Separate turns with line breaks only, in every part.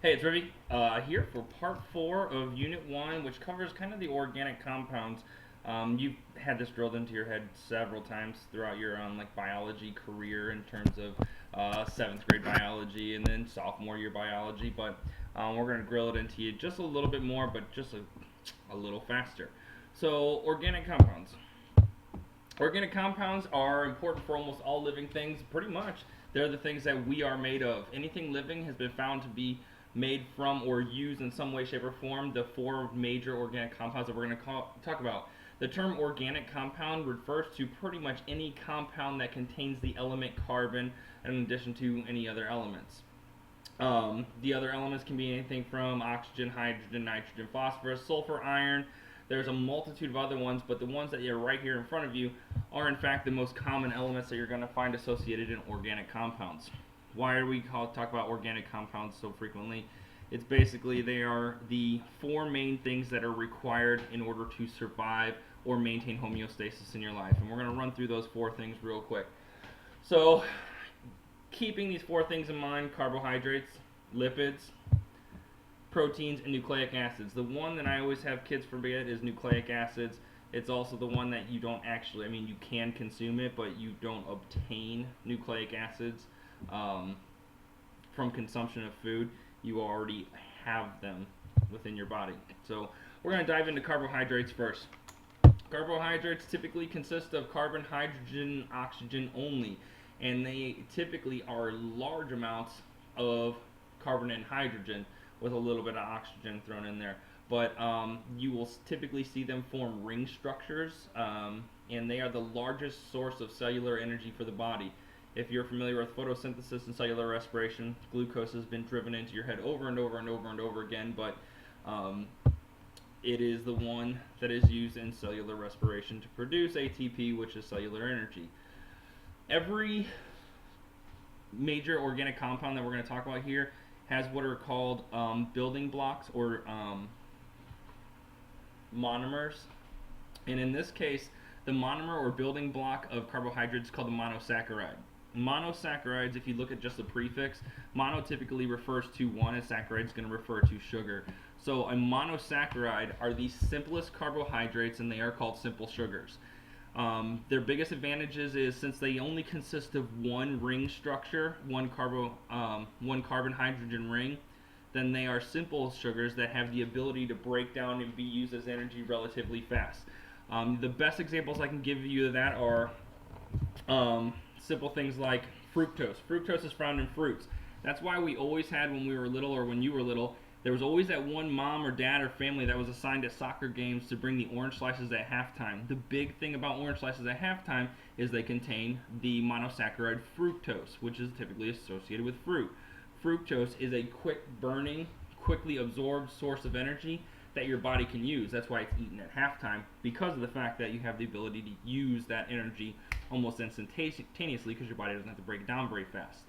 Hey, it's Rivi here for part 4 of Unit 1, which covers kind of the organic compounds. You've had this drilled into your head several times throughout your biology career in terms of 7th grade biology and then sophomore year biology, but we're going to grill it into you just a little bit more, but just a little faster. So, organic compounds. Organic compounds are important for almost all living things, pretty much. They're the things that we are made of. Anything living has been found to be made from or used in some way, shape, or form the four major organic compounds that we're going to talk about. The term organic compound refers to pretty much any compound that contains the element carbon in addition to any other elements. The other elements can be anything from oxygen, hydrogen, nitrogen, phosphorus, sulfur, iron. There's a multitude of other ones, but the ones that are right here in front of you are in fact the most common elements that you're going to find associated in organic compounds. Why are we talk about organic compounds so frequently? It's basically they are the four main things that are required in order to survive or maintain homeostasis in your life. And we're going to run through those four things real quick. So, keeping these four things in mind: carbohydrates, lipids, proteins, and nucleic acids. The one that I always have kids forget is nucleic acids. It's also the one that you don't actually, you can consume it, but you don't obtain nucleic acids from consumption of food. You already have them within your body. So we're going to dive into carbohydrates first. Carbohydrates typically consist of carbon, hydrogen, oxygen only, and they typically are large amounts of carbon and hydrogen with a little bit of oxygen thrown in there. But you will typically see them form ring structures, and they are the largest source of cellular energy for the body. If you're familiar with photosynthesis and cellular respiration, glucose has been driven into your head over and over and over and over again, but it is the one that is used in cellular respiration to produce ATP, which is cellular energy. Every major organic compound that we're going to talk about here has what are called building blocks or monomers. And in this case, the monomer or building block of carbohydrates is called the monosaccharide. Monosaccharides, if you look at just the prefix, mono typically refers to one, and saccharide is going to refer to sugar. So a monosaccharide are the simplest carbohydrates, and they are called simple sugars. Their biggest advantages is since they only consist of one ring structure, one carbon hydrogen ring, then they are simple sugars that have the ability to break down and be used as energy relatively fast. The best examples I can give you of that are simple things like fructose. Fructose is found in fruits. That's why we always had, when we were little or when you were little, there was always that one mom or dad or family that was assigned at soccer games to bring the orange slices at halftime. The big thing about orange slices at halftime is they contain the monosaccharide fructose, which is typically associated with fruit. Fructose is a quick burning, quickly absorbed source of energy that your body can use. That's why it's eaten at halftime, because of the fact that you have the ability to use that energy almost instantaneously because your body doesn't have to break it down very fast.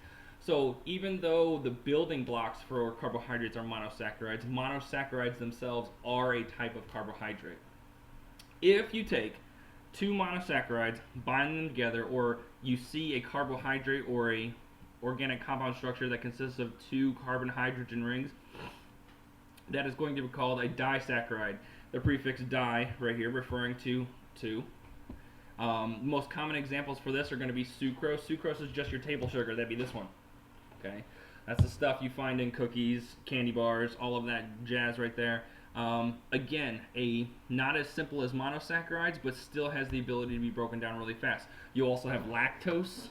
So even though the building blocks for carbohydrates are monosaccharides, monosaccharides themselves are a type of carbohydrate. If you take two monosaccharides, bind them together, or you see a carbohydrate or a organic compound structure that consists of two carbon-hydrogen rings, that is going to be called a disaccharide. The prefix di right here referring to two. Most common examples for this are going to be sucrose. Sucrose is just your table sugar. That'd be this one. Okay, that's the stuff you find in cookies, candy bars, all of that jazz right there. Again, not as simple as monosaccharides, but still has the ability to be broken down really fast. You also have lactose,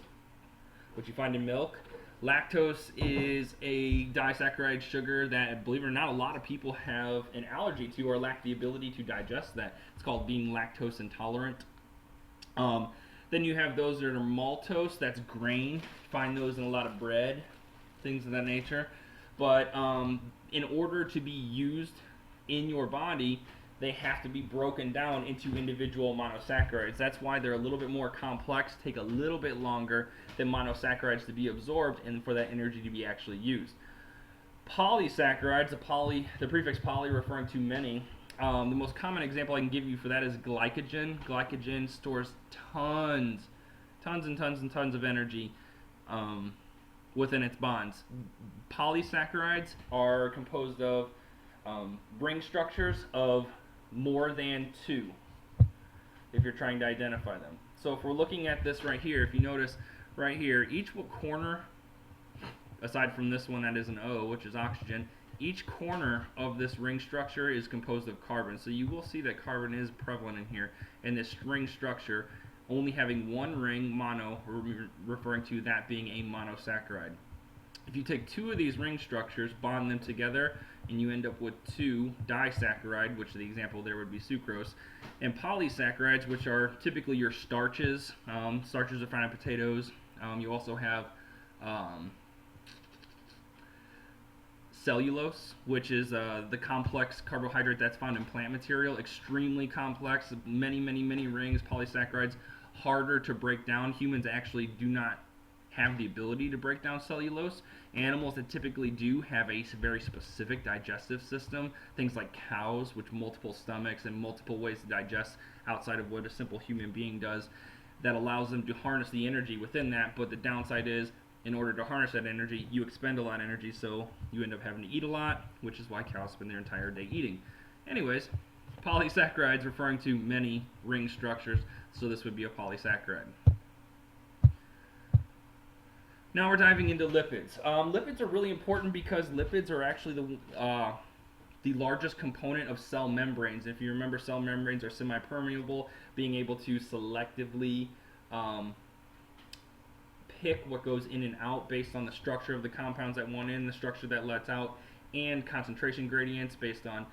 which you find in milk. Lactose is a disaccharide sugar that, believe it or not, a lot of people have an allergy to or lack the ability to digest that. It's called being lactose intolerant. Then you have those that are maltose, that's grain. You find those in a lot of bread, things of that nature. But in order to be used in your body, they have to be broken down into individual monosaccharides. That's why they're a little bit more complex, take a little bit longer than monosaccharides to be absorbed and for that energy to be actually used. Polysaccharides, the prefix poly referring to many. The most common example I can give you for that is glycogen. Glycogen stores tons and tons of energy within its bonds. Polysaccharides are composed of ring structures of more than 2 if you're trying to identify them. So if we're looking at this right here, if you notice right here, each corner, aside from this one that is an O, which is oxygen, each corner of this ring structure is composed of carbon. So you will see that carbon is prevalent in here, and this ring structure only having one ring, mono, referring to that being a monosaccharide. If you take 2 of these ring structures, bond them together, and you end up with 2 disaccharide, which the example there would be sucrose, and polysaccharides, which are typically your starches. Starches are found in potatoes. You also have cellulose, which is the complex carbohydrate that's found in plant material, extremely complex, many rings, polysaccharides, harder to break down. Humans actually do not have the ability to break down cellulose. Animals that typically do have a very specific digestive system, things like cows, which multiple stomachs and multiple ways to digest outside of what a simple human being does, that allows them to harness the energy within that. But the downside is, in order to harness that energy, you expend a lot of energy, so you end up having to eat a lot, which is why cows spend their entire day eating. Anyways, polysaccharides referring to many ring structures, so this would be a polysaccharide. Now we're diving into lipids. Lipids are really important because lipids are actually the largest component of cell membranes. If you remember, cell membranes are semi-permeable, being able to selectively pick what goes in and out based on the structure of the compounds that want in, the structure that lets out, and concentration gradients based on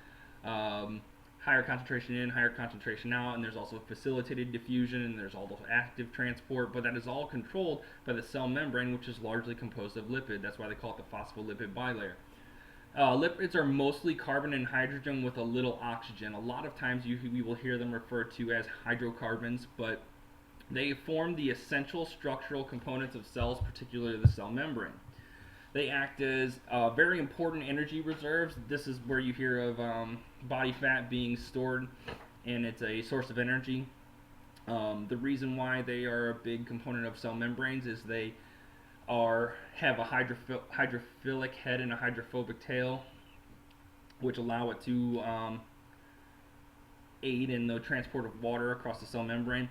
higher concentration in, higher concentration out, and there's also facilitated diffusion, and there's also active transport, but that is all controlled by the cell membrane, which is largely composed of lipid. That's why they call it the phospholipid bilayer. Lipids are mostly carbon and hydrogen with a little oxygen. A lot of times we will hear them referred to as hydrocarbons, but they form the essential structural components of cells, particularly the cell membrane. They act as very important energy reserves. This is where you hear of body fat being stored, and it's a source of energy. The reason why they are a big component of cell membranes is they have a hydrophilic head and a hydrophobic tail, which allow it to aid in the transport of water across the cell membrane.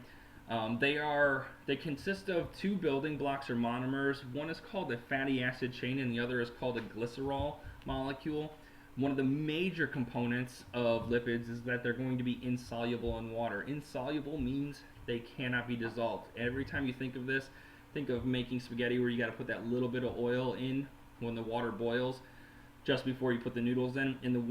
They consist of 2 building blocks or monomers. One is called a fatty acid chain and the other is called a glycerol molecule. One of the major components of lipids is that they're going to be insoluble in water. Insoluble means they cannot be dissolved. Every time you think of this, think of making spaghetti where you got to put that little bit of oil in when the water boils just before you put the noodles in, and the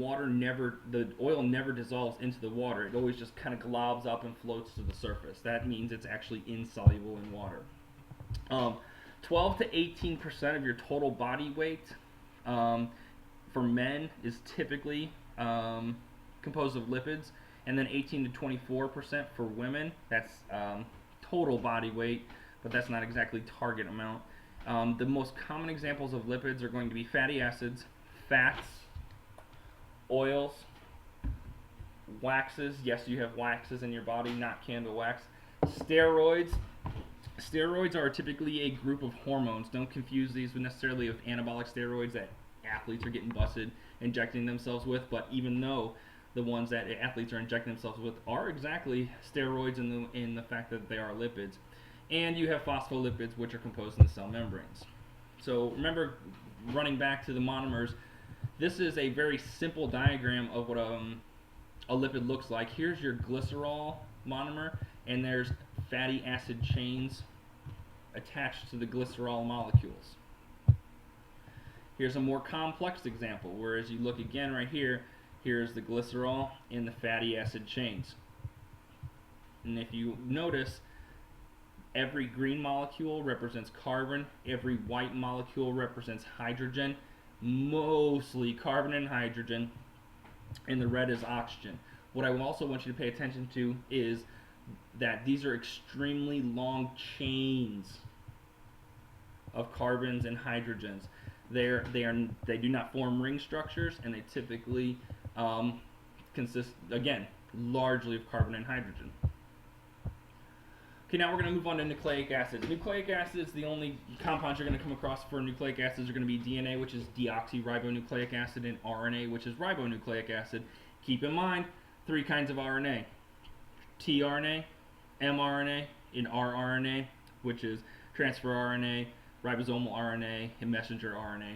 oil never dissolves into the water. It always just kind of globs up and floats to the surface. That means it's actually insoluble in water. 12 to 18% of your total body weight for men is typically composed of lipids, and then 18 to 24% for women. That's total body weight, but that's not exactly target amount. The most common examples of lipids are going to be fatty acids, fats, oils, waxes. Yes, you have waxes in your body, not candle wax. Steroids. Steroids are typically a group of hormones. Don't confuse these with necessarily with anabolic steroids that athletes are getting busted injecting themselves with, but even though the ones that athletes are injecting themselves with are exactly steroids in the fact that they are lipids. And you have phospholipids, which are composed in the cell membranes. So remember, running back to the monomers, this is a very simple diagram of what a lipid looks like. Here's your glycerol monomer, and there's fatty acid chains attached to the glycerol molecules. Here's a more complex example, whereas you look again right here, here's the glycerol and the fatty acid chains. And if you notice, every green molecule represents carbon, every white molecule represents hydrogen, mostly carbon and hydrogen, and the red is oxygen. What I also want you to pay attention to is that these are extremely long chains of carbons and hydrogens. They do not form ring structures, and they typically consist, again, largely of carbon and hydrogen. Okay, now we're going to move on to nucleic acids. Nucleic acids, the only compounds you're going to come across for nucleic acids are going to be DNA, which is deoxyribonucleic acid, and RNA, which is ribonucleic acid. Keep in mind, 3 kinds of RNA: tRNA, mRNA, and rRNA, which is transfer RNA, ribosomal RNA, and messenger RNA.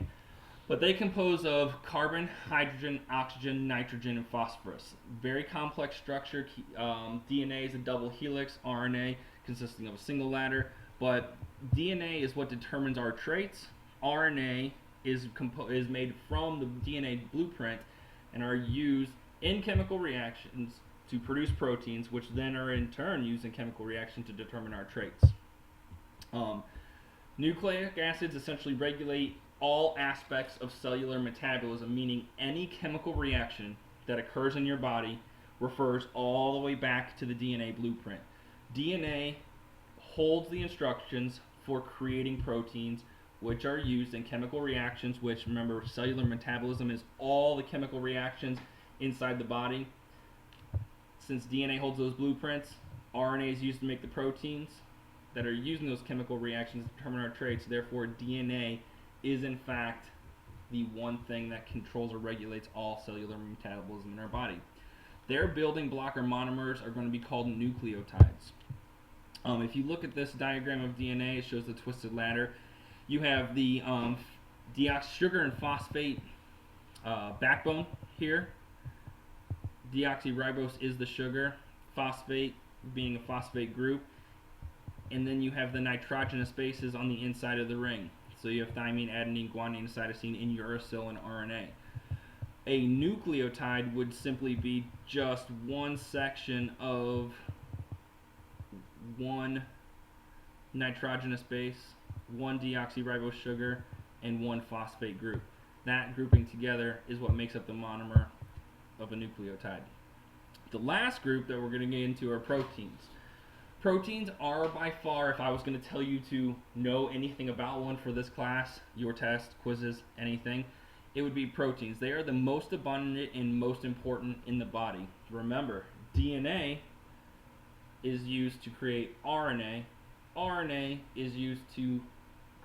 But they compose of carbon, hydrogen, oxygen, nitrogen, and phosphorus. Very complex structure. DNA is a double helix, RNA consisting of a single ladder. But DNA is what determines our traits. RNA is made from the DNA blueprint and are used in chemical reactions to produce proteins, which then are in turn used in chemical reaction to determine our traits. Nucleic acids essentially regulate all aspects of cellular metabolism, meaning any chemical reaction that occurs in your body refers all the way back to the DNA blueprint. DNA holds the instructions for creating proteins, which are used in chemical reactions, which, remember, cellular metabolism is all the chemical reactions inside the body. Since DNA holds those blueprints, RNA is used to make the proteins that are using those chemical reactions to determine our traits. Therefore, DNA is in fact the one thing that controls or regulates all cellular metabolism in our body. Their building block or monomers are going to be called nucleotides. If you look at this diagram of DNA, it shows the twisted ladder. You have the sugar and phosphate backbone here. Deoxyribose is the sugar, phosphate being a phosphate group, and then you have the nitrogenous bases on the inside of the ring. So you have thymine, adenine, guanine, cytosine, and uracil and RNA. A nucleotide would simply be just one section of one nitrogenous base, one deoxyribose sugar, and one phosphate group. That grouping together is what makes up the monomer of a nucleotide. The last group that we're going to get into are proteins. Proteins are by far, if I was going to tell you to know anything about one for this class, your test, quizzes, anything, it would be proteins. They are the most abundant and most important in the body. Remember, DNA is used to create RNA. RNA is used to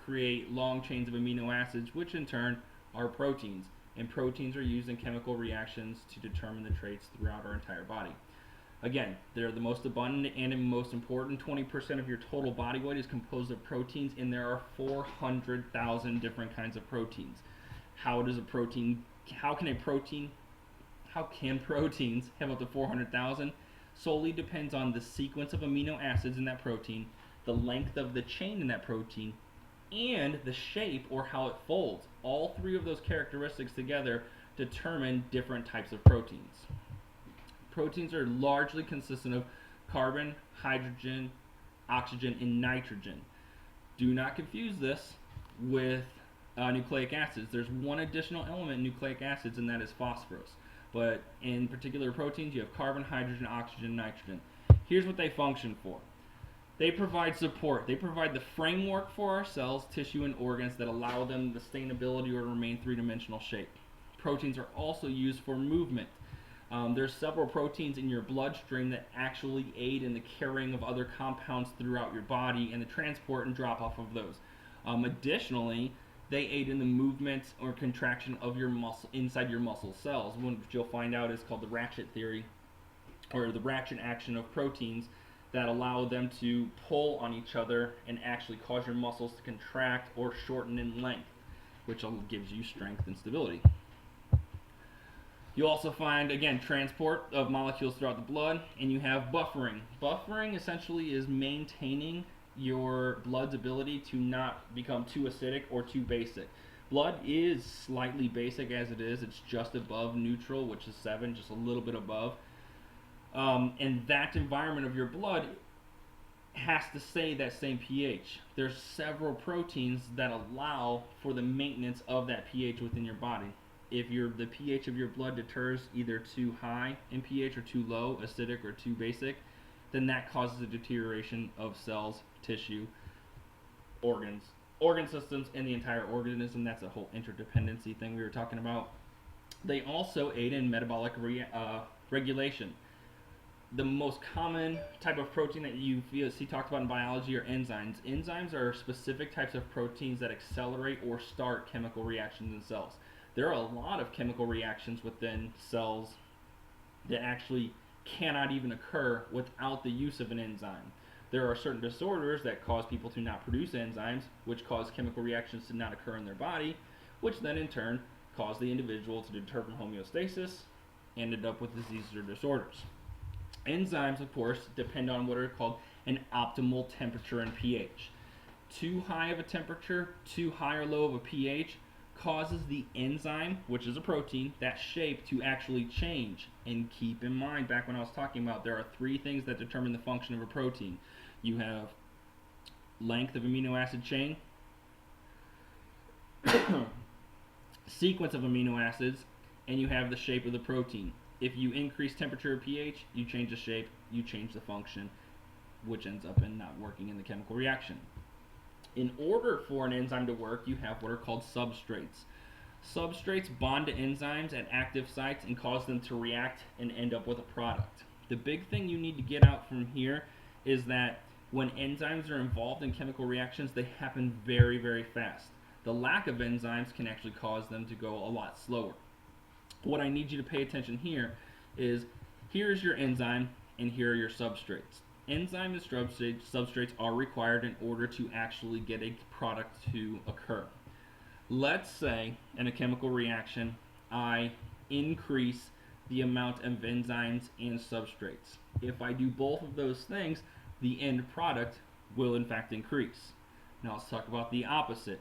create long chains of amino acids, which in turn are proteins. And proteins are used in chemical reactions to determine the traits throughout our entire body. Again, they're the most abundant and most important. 20% of your total body weight is composed of proteins, and there are 400,000 different kinds of proteins. How can proteins have up to 400,000? Solely depends on the sequence of amino acids in that protein, the length of the chain in that protein, and the shape or how it folds. All 3 of those characteristics together determine different types of proteins. Proteins are largely consistent of carbon, hydrogen, oxygen, and nitrogen. Do not confuse this with nucleic acids. There's one additional element in nucleic acids, and that is phosphorus. But in particular proteins, you have carbon, hydrogen, oxygen, nitrogen. Here's what they function for. They provide support. They provide the framework for our cells, tissue, and organs that allow them the sustainability or remain 3-dimensional shape. Proteins are also used for movement. There's several proteins in your bloodstream that actually aid in the carrying of other compounds throughout your body and the transport and drop off of those. Additionally, they aid in the movement or contraction of your muscle inside your muscle cells, which you'll find out is called the ratchet theory, or the ratchet action of proteins that allow them to pull on each other and actually cause your muscles to contract or shorten in length, which gives you strength and stability. You also find, again, transport of molecules throughout the blood, and you have buffering. Buffering essentially is maintaining your blood's ability to not become too acidic or too basic. Blood is slightly basic as it is. It's just above neutral, which is 7, just a little bit above. And that environment of your blood has to stay that same pH. There's several proteins that allow for the maintenance of that pH within your body. If the pH of your blood deters either too high in pH or too low, acidic or too basic, then that causes a deterioration of cells, tissue, organ systems, and the entire organism. That's a whole interdependency thing we were talking about. They also aid in metabolic regulation. The most common type of protein that you see talked about in biology are enzymes. Enzymes are specific types of proteins that accelerate or start chemical reactions in cells. There are a lot of chemical reactions within cells that actually cannot even occur without the use of an enzyme. There are certain disorders that cause people to not produce enzymes, which cause chemical reactions to not occur in their body, which then in turn cause the individual to determine homeostasis and end up with diseases or disorders. Enzymes, of course, depend on what are called an optimal temperature and pH. Too high of a temperature, too high or low of a pH causes the enzyme, which is a protein, that shape to actually change. And keep in mind, back when I was talking about, there are three things that determine the function of a protein. You have length of amino acid chain, sequence of amino acids, and you have the shape of the protein. If you increase temperature or pH, you change the shape, you change the function, which ends up in not working in the chemical reaction. In order for an enzyme to work, you have what are called substrates. Substrates bond to enzymes at active sites and cause them to react and end up with a product. The big thing you need to get out from here is that when enzymes are involved in chemical reactions, they happen very, very fast. The lack of enzymes can actually cause them to go a lot slower. What I need you to pay attention here is, here's your enzyme and here are your substrates. Enzyme and substrates are required in order to actually get a product to occur. Let's say in a chemical reaction I increase the amount of enzymes and substrates. If I do both of those things, the end product will in fact increase. Now let's talk about the opposite.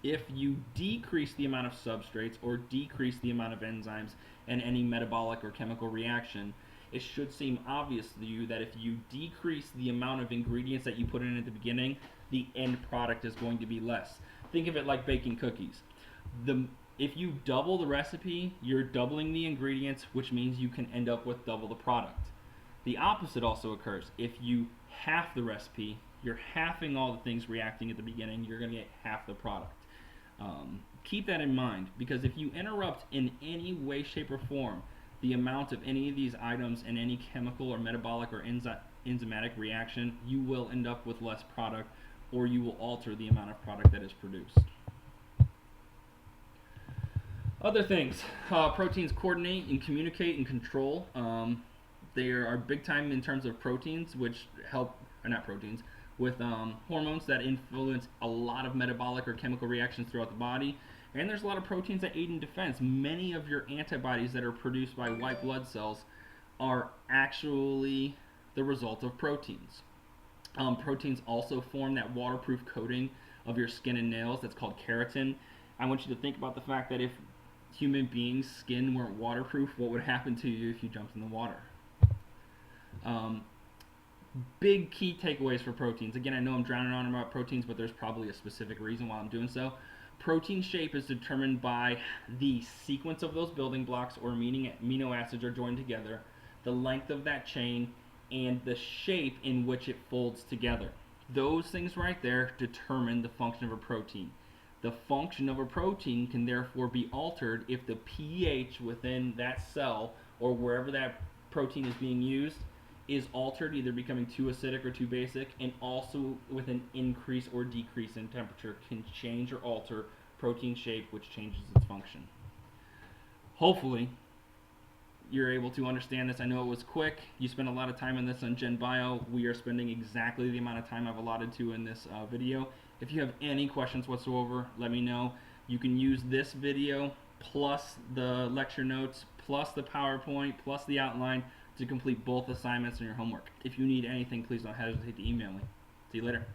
If you decrease the amount of substrates or decrease the amount of enzymes in any metabolic or chemical reaction, it should seem obvious to you that if you decrease the amount of ingredients that you put in at the beginning, the end product is going to be less. Think of it like baking cookies. If you double the recipe, you're doubling the ingredients, which means you can end up with double the product. The opposite also occurs. If you half the recipe, you're halving all the things reacting at the beginning, you're going to get half the product. Keep that in mind, because if you interrupt in any way, shape, or form the amount of any of these items in any chemical or metabolic or enzymatic reaction, you will end up with less product, or you will alter the amount of product that is produced. Other things, proteins coordinate and communicate and control. They are big time in terms of proteins, which help, or not proteins, with hormones that influence a lot of metabolic or chemical reactions throughout the body. And there's a lot of proteins that aid in defense. Many of your antibodies that are produced by white blood cells are actually the result of proteins. Proteins also form that waterproof coating of your skin and nails that's called keratin. I want you to think about the fact that if human beings' skin weren't waterproof, what would happen to you if you jumped in the water? Big key takeaways for proteins. Again, I know I'm drowning on about proteins, but there's probably a specific reason why I'm doing so. Protein shape is determined by the sequence of those building blocks or amino acids are joined together, the length of that chain, and the shape in which it folds together. Those things right there determine the function of a protein. The function of a protein can therefore be altered if the pH within that cell or wherever that protein is being used is altered, either becoming too acidic or too basic, and also with an increase or decrease in temperature can change or alter protein shape, which changes its function. Hopefully you're able to understand this. I know it was quick. You spent a lot of time on this on Gen Bio. We are spending exactly the amount of time I've allotted to in this video. If you have any questions whatsoever, let me know. You can use this video plus the lecture notes plus the PowerPoint plus the outline to complete both assignments and your homework. If you need anything, please don't hesitate to email me. See you later.